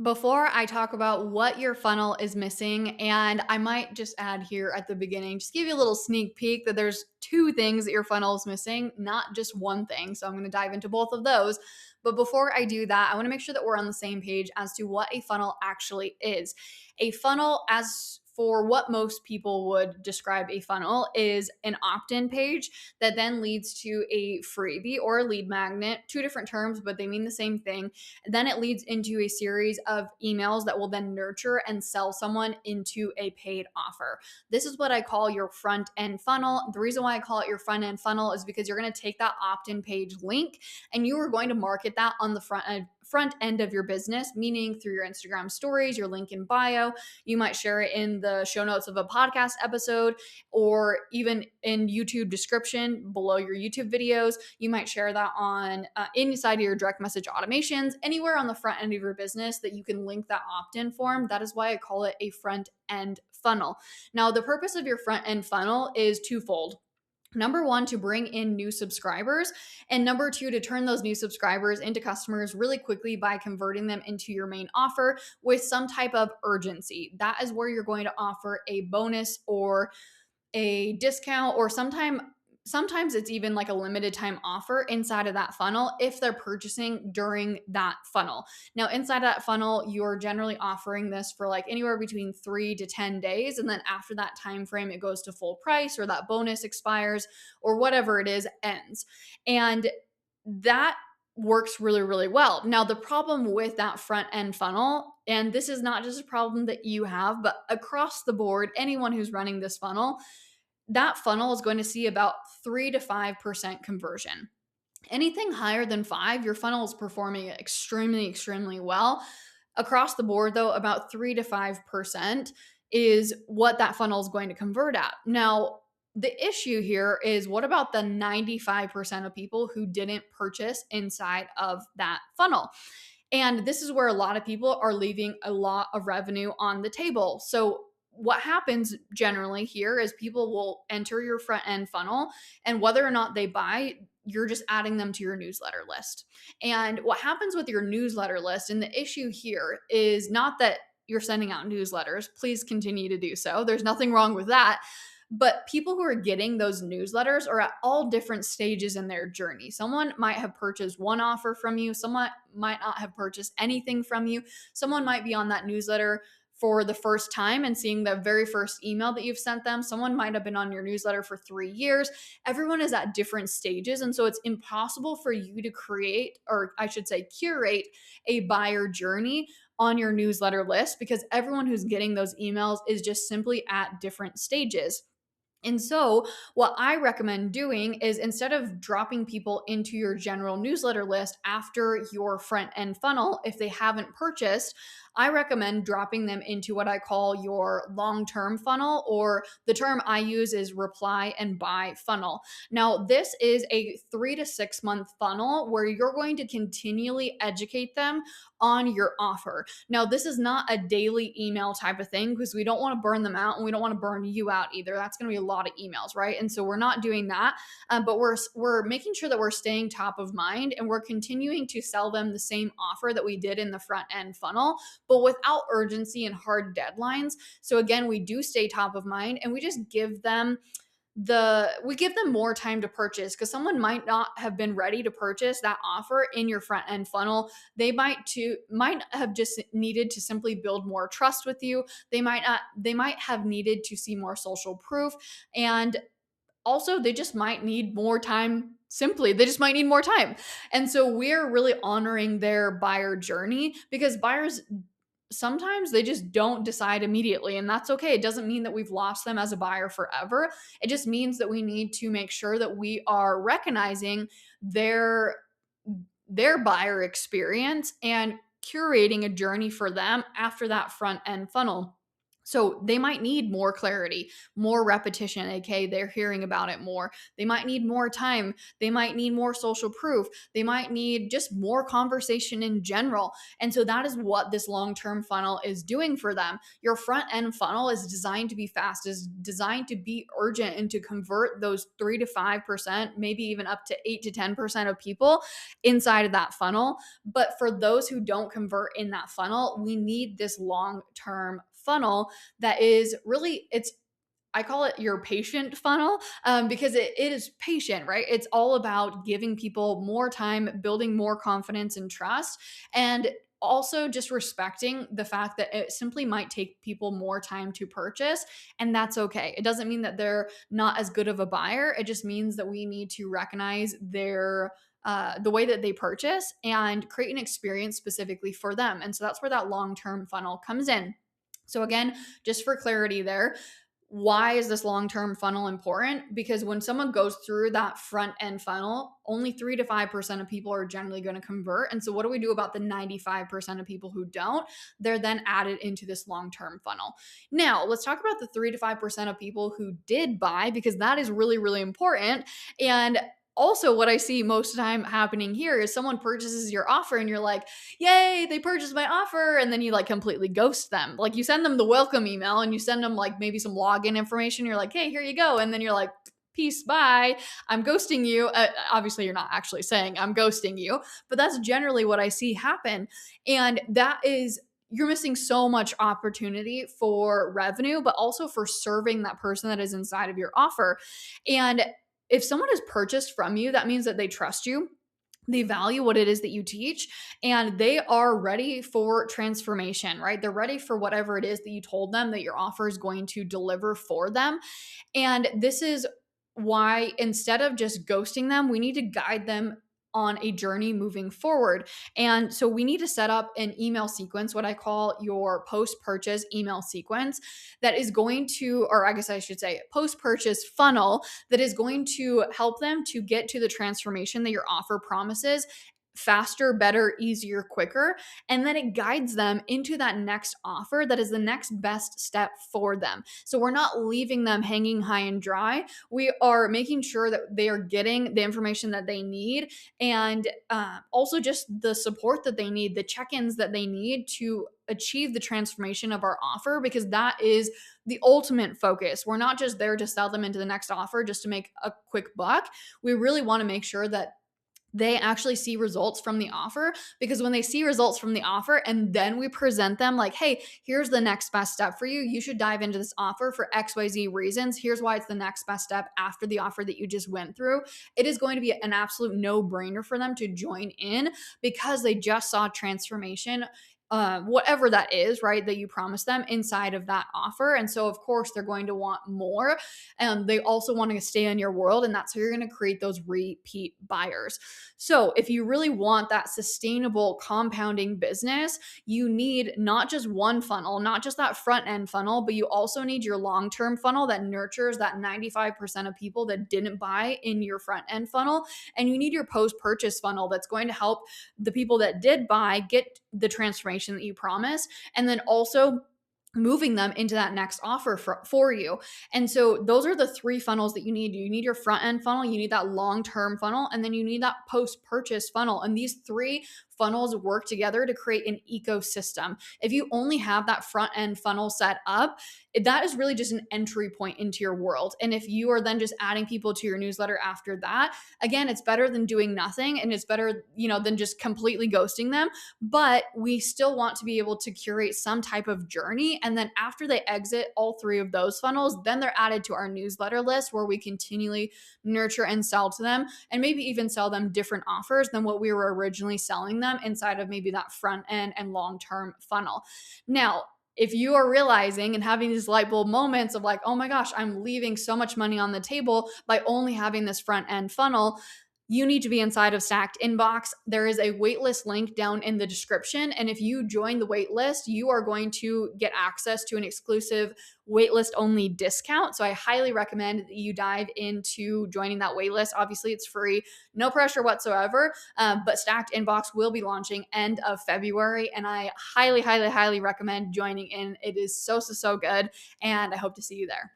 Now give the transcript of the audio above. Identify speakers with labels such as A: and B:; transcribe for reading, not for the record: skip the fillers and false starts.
A: Before I talk about what your funnel is missing, and I might just add here at the beginning, just give you a little sneak peek that there's two things that your funnel is missing, not just one thing. So I'm going to dive into both of those. But before I do that, I want to make sure that we're on the same page as to what a funnel actually is. A funnel, as for what most people would describe a funnel, is an opt in page that then leads to a freebie or a lead magnet. Two different terms, but they mean the same thing. Then it leads into a series of emails that will then nurture and sell someone into a paid offer. This is what I call your front end funnel. The reason why I call it your front end funnel is because you're going to take that opt in page link and you are going to market that on the front end of your business, meaning through your Instagram stories, your link in bio. You might share it in the show notes of a podcast episode or even in YouTube description below your YouTube videos. You might share that on inside of your direct message automations, anywhere on the front end of your business that you can link that opt-in form. That is why I call it a front end funnel. Now, the purpose of your front end funnel is twofold. Number one, to bring in new subscribers. And number two, to turn those new subscribers into customers really quickly by converting them into your main offer with some type of urgency. That is where you're going to offer a bonus or a discount, or sometimes it's even like a limited time offer inside of that funnel if they're purchasing during that funnel. Now, inside that funnel, you're generally offering this for like anywhere between 3 to 10 days, and then after that time frame it goes to full price, or that bonus expires, or whatever it is ends. And that works really, really well. Now, the problem with that front end funnel, and this is not just a problem that you have, but across the board, anyone who's running this funnel, that funnel is going to see about 3 to 5% conversion. Anything higher than 5, your funnel is performing extremely, extremely well. Across the board, though, about 3 to 5% is what that funnel is going to convert at. Now, the issue here is, what about the 95% of people who didn't purchase inside of that funnel? And this is where a lot of people are leaving a lot of revenue on the table. So what happens generally here is people will enter your front end funnel, and whether or not they buy, you're just adding them to your newsletter list. And what happens with your newsletter list, and the issue here is not that you're sending out newsletters, please continue to do so. There's nothing wrong with that. But people who are getting those newsletters are at all different stages in their journey. Someone might have purchased one offer from you, someone might not have purchased anything from you. Someone might be on that newsletter for the first time and seeing the very first email that you've sent them. Someone might have been on your newsletter for 3 years. Everyone is at different stages. And so it's impossible for you to create, or I should say, curate a buyer journey on your newsletter list, because everyone who's getting those emails is just simply at different stages. And so, what I recommend doing is, instead of dropping people into your general newsletter list after your front end funnel, if they haven't purchased, I recommend dropping them into what I call your long term funnel, or the term I use is reply and buy funnel. Now, this is a 3 to 6 month funnel where you're going to continually educate them on your offer. Now, this is not a daily email type of thing, because we don't want to burn them out and we don't want to burn you out either. That's going to be a lot of emails, right? And so we're not doing that, but we're making sure that we're staying top of mind, and we're continuing to sell them the same offer that we did in the front end funnel, but without urgency and hard deadlines. So again, we do stay top of mind, and we just give them more time to purchase, because someone might not have been ready to purchase that offer in your front end funnel. They might have just needed to simply build more trust with you. They might have needed to see more social proof, and also they just might need more time. Simply, they just might need more time. And so we're really honoring their buyer journey, because buyers sometimes they just don't decide immediately, and that's okay. It doesn't mean that we've lost them as a buyer forever. It just means that we need to make sure that we are recognizing their buyer experience and curating a journey for them after that front end funnel. So they might need more clarity, more repetition, aka they're hearing about it more. They might need more time. They might need more social proof. They might need just more conversation in general. And so that is what this long-term funnel is doing for them. Your front end funnel is designed to be fast, is designed to be urgent and to convert those 3 to 5%, maybe even up to 8 to 10% of people inside of that funnel. But for those who don't convert in that funnel, we need this long-term funnel that is really, it's, I call it your patient funnel, because it is patient, right? It's all about giving people more time, building more confidence and trust, and also just respecting the fact that it simply might take people more time to purchase. And that's okay. It doesn't mean that they're not as good of a buyer. It just means that we need to recognize their the way that they purchase and create an experience specifically for them. And so that's where that long term funnel comes in. So, again, just for clarity there, why is this long term funnel important? Because when someone goes through that front end funnel, only 3 to 5% of people are generally going to convert. And so, what do we do about the 95% of people who don't? They're then added into this long term funnel. Now, let's talk about the 3 to 5% of people who did buy, because that is really, really important. And also, what I see most of the time happening here is someone purchases your offer and you're like, yay, they purchased my offer. And then you like completely ghost them. Like you send them the welcome email and you send them like maybe some login information. You're like, hey, here you go. And then you're like, peace, bye. I'm ghosting you. Obviously, you're not actually saying I'm ghosting you, but that's generally what I see happen. And that is, you're missing so much opportunity for revenue, but also for serving that person that is inside of your offer. And if someone has purchased from you, that means that they trust you. They value what it is that you teach, and they are ready for transformation, right? They're ready for whatever it is that you told them that your offer is going to deliver for them. And this is why, instead of just ghosting them, we need to guide them on a journey moving forward. And so we need to set up an email sequence, what I call your post purchase email sequence, that is going to, or I guess I should say, post purchase funnel that is going to help them to get to the transformation that your offer promises faster, better, easier, quicker. And then it guides them into that next offer that is the next best step for them. So we're not leaving them hanging high and dry. We are making sure that they are getting the information that they need, and also just the support that they need, the check ins that they need to achieve the transformation of our offer, because that is the ultimate focus. We're not just there to sell them into the next offer just to make a quick buck. We really want to make sure that they actually see results from the offer, because when they see results from the offer and then we present them like, hey, here's the next best step for you, you should dive into this offer for XYZ reasons, here's why it's the next best step after the offer that you just went through, it is going to be an absolute no-brainer for them to join in, because they just saw transformation, whatever that is, right, that you promised them inside of that offer. And so, of course, they're going to want more. And they also want to stay in your world. And that's how you're going to create those repeat buyers. So, if you really want that sustainable compounding business, you need not just one funnel, not just that front end funnel, but you also need your long term funnel that nurtures that 95% of people that didn't buy in your front end funnel. And you need your post purchase funnel that's going to help the people that did buy get the transformation that you promise, and then also moving them into that next offer for you. And so those are the three funnels that you need. You need your front end funnel, you need that long-term funnel, and then you need that post-purchase funnel. And these three funnels work together to create an ecosystem. If you only have that front end funnel set up, that is really just an entry point into your world. And if you are then just adding people to your newsletter after that, again, it's better than doing nothing, and it's better, than just completely ghosting them. But we still want to be able to curate some type of journey. And then after they exit all three of those funnels, then they're added to our newsletter list, where we continually nurture and sell to them, and maybe even sell them different offers than what we were originally selling them inside of maybe that front end and long-term funnel. Now, if you are realizing and having these light bulb moments of like, oh my gosh, I'm leaving so much money on the table by only having this front end funnel, you need to be inside of Stacked Inbox. There is a waitlist link down in the description. And if you join the waitlist, you are going to get access to an exclusive waitlist only discount. So I highly recommend that you dive into joining that waitlist. Obviously, it's free, no pressure whatsoever. But Stacked Inbox will be launching end of February. And I highly, highly, highly recommend joining in. It is so, so, so good. And I hope to see you there.